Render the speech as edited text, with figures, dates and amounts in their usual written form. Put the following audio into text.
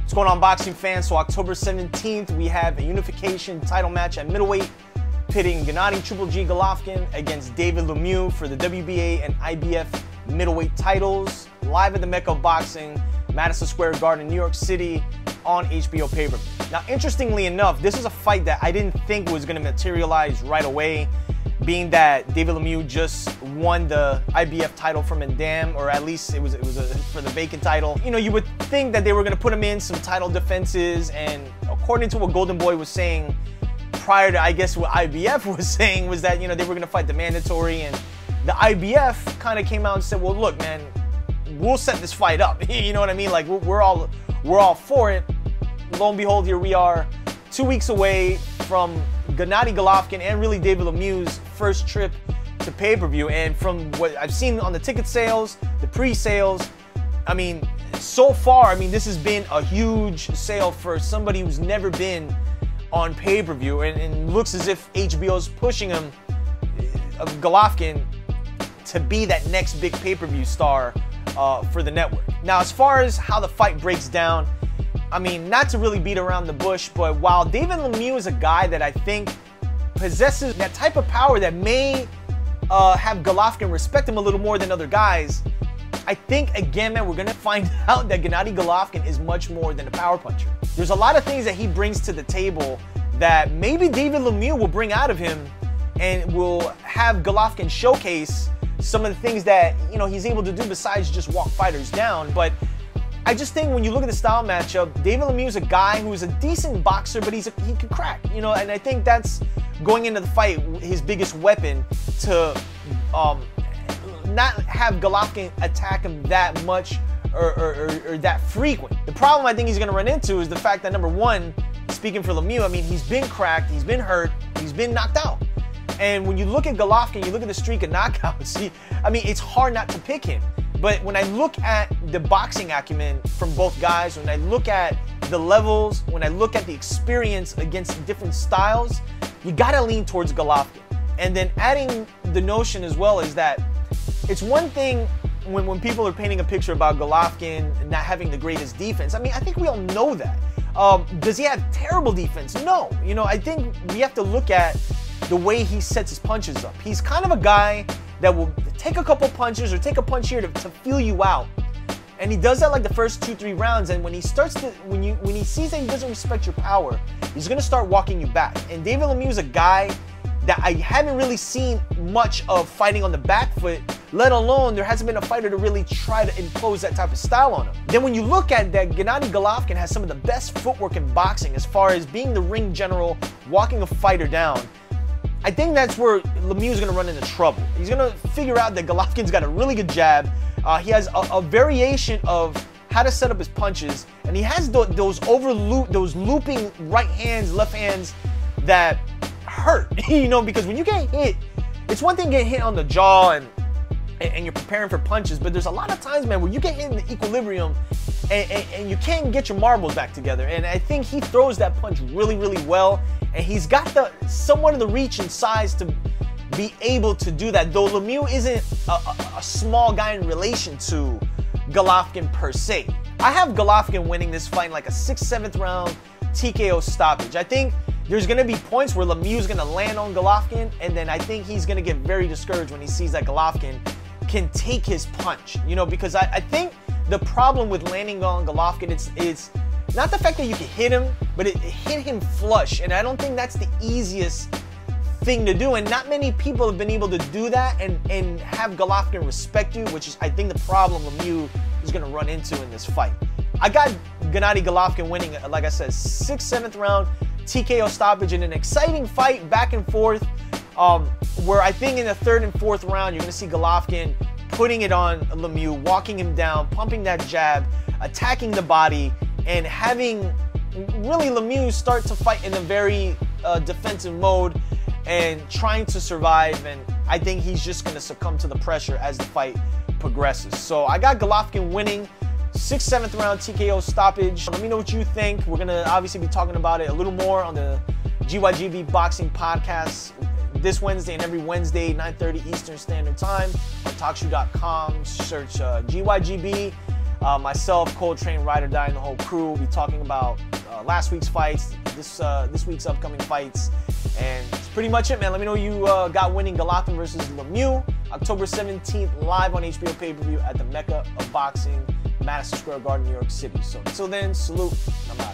What's going on, boxing fans? So October 17th, we have a unification title match at middleweight, pitting Gennady Triple G Golovkin against David Lemieux for the WBA and IBF middleweight titles, live at the Mecca of Boxing, Madison Square Garden, New York City, on HBO pay-per-view. Now, interestingly enough, this is a fight that I didn't think was going to materialize right away, being that David Lemieux just won the IBF title from Ndam, or at least it was for the vacant title. You know, you would think that they were going to put him in some title defenses, and according to what Golden Boy was saying prior to, I guess, what IBF was saying, was that, you know, they were going to fight the mandatory, and the IBF kind of came out and said, well, look, man, we'll set this fight up. You know what I mean? Like, we're all for it. Lo and behold, here we are, 2 weeks away from Gennady Golovkin and really David Lemieux's first trip to pay-per-view. And from what I've seen on the ticket sales, the pre-sales, I mean, so far, I mean, this has been a huge sale for somebody who's never been on pay-per-view, and looks as if HBO's pushing him, Golovkin, to be that next big pay-per-view star for the network. Now, as far as how the fight breaks down, I mean, not to really beat around the bush, but while David Lemieux is a guy that I think possesses that type of power that may have Golovkin respect him a little more than other guys, I think, again, man, we're going to find out that Gennady Golovkin is much more than a power puncher. There's a lot of things that he brings to the table that maybe David Lemieux will bring out of him, and will have Golovkin showcase some of the things that, you know, he's able to do besides just walk fighters down. But I just think when you look at the style matchup, David Lemieux is a guy who's a decent boxer, but he can crack, you know, and I think that's going into the fight his biggest weapon, to not have Golovkin attack him that much or that frequent. The problem I think he's going to run into is the fact that, number one, speaking for Lemieux, I mean, he's been cracked, he's been hurt, he's been knocked out. And when you look at Golovkin, you look at the streak of knockouts, I mean, it's hard not to pick him. But when I look at the boxing acumen from both guys, when I look at the levels, when I look at the experience against different styles, you gotta lean towards Golovkin. And then adding the notion as well is that it's one thing when people are painting a picture about Golovkin not having the greatest defense. I mean, I think we all know that. Does he have terrible defense? No. You know, I think we have to look at the way he sets his punches up. He's kind of a guy that will take a couple punches or take a punch here to feel you out. And he does that like the first 2-3 rounds, and when he starts to, when he sees that he doesn't respect your power, he's gonna start walking you back. And David Lemieux is a guy that I haven't really seen much of fighting on the back foot, let alone there hasn't been a fighter to really try to impose that type of style on him. Then when you look at that, Gennady Golovkin has some of the best footwork in boxing as far as being the ring general, walking a fighter down. I think that's where Lemieux is going to run into trouble. He's going to figure out that Golovkin's got a really good jab. He has a variation of how to set up his punches, and he has those looping right hands, left hands that hurt. You know, because when you get hit, it's one thing getting hit on the jaw and you're preparing for punches, but there's a lot of times, man, where you get hit in the equilibrium and you can't get your marbles back together. And I think he throws that punch really, really well. And he's got somewhat of the reach and size to be able to do that. Though Lemieux isn't a small guy in relation to Golovkin per se. I have Golovkin winning this fight in like a 6th, 7th round TKO stoppage. I think there's going to be points where Lemieux is going to land on Golovkin, and then I think he's going to get very discouraged when he sees that Golovkin can take his punch. You know, because I think the problem with landing on Golovkin, it's not the fact that you can hit him, but it hit him flush. And I don't think that's the easiest thing to do. And not many people have been able to do that and have Golovkin respect you, which is, I think, the problem Lemieux is going to run into in this fight. I got Gennady Golovkin winning, like I said, 6th, 7th round TKO stoppage in an exciting fight, back and forth, where I think in the 3rd and 4th round, you're going to see Golovkin putting it on Lemieux, walking him down, pumping that jab, attacking the body, and having really Lemieux start to fight in a very defensive mode and trying to survive. And I think he's just going to succumb to the pressure as the fight progresses. So I got Golovkin winning, 6th, 7th round TKO stoppage. Let me know what you think. We're going to obviously be talking about it a little more on the GYGB Boxing Podcast this Wednesday and every Wednesday, 9:30 Eastern Standard Time on TalkShoe.com. Search GYGB. Myself, Coltrane, Ride or Die, and the whole crew will be talking about last week's fights, this week's upcoming fights, and that's pretty much it, man. Let me know you got winning Golovkin versus Lemieux, October 17th, live on HBO pay-per-view at the Mecca of Boxing, Madison Square Garden, New York City. So until then, salute, I'm out.